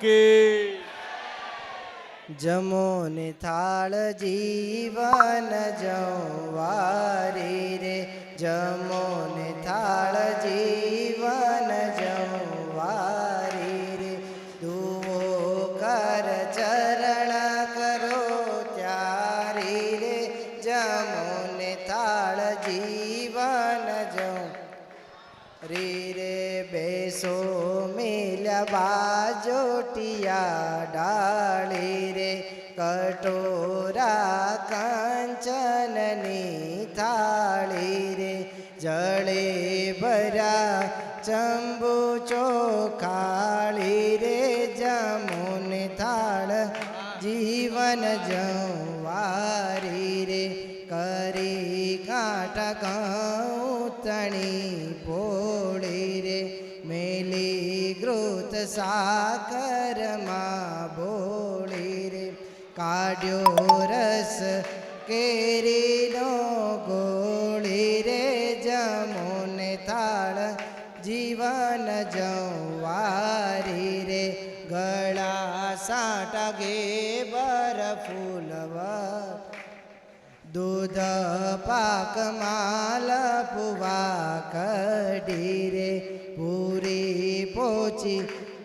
की। जमो ने थाल जीवन जवारी रे, जमो ने थाल जीवन जवारी रे, दुवो कर चरण करो त्यारी रे, जमो ने थाल जीवन जवारी रे, बेसो मिल्या बाजोटिया डाली रे, कटोरा कंचननी थाली रे, जड़े भरा चंबू चोखाली रे, जमुन थाल जीवन जवारी रे, करी कांटा गौतणी पोड़ी रे, मेली घृत साकर मां बोली रे, काढ़्यो रस केरी नो गोली रे, जमुन थाल जीवन जवारी रे, गळा साटा गे बर फूलवर, दूध पाक माल पुवा कढी रे, पूरी पोची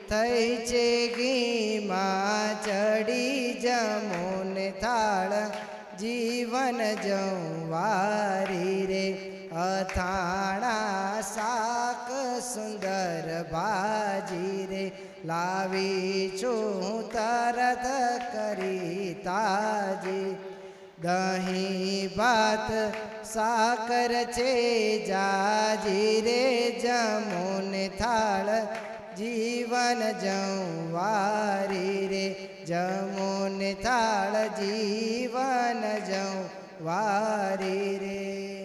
થઈ છે ઘીમાં ચડી, જમુન થાળ જીવન જવારી રે, અથાણા શાક સુંદર ભાજી રે, લાવી છું તરત કરી તાજી, દહીં ભાત સાકર છે જાજી રે, જમુન થાળ जीवन जवारी रे, जमुन थाल जीवन जवारी रे।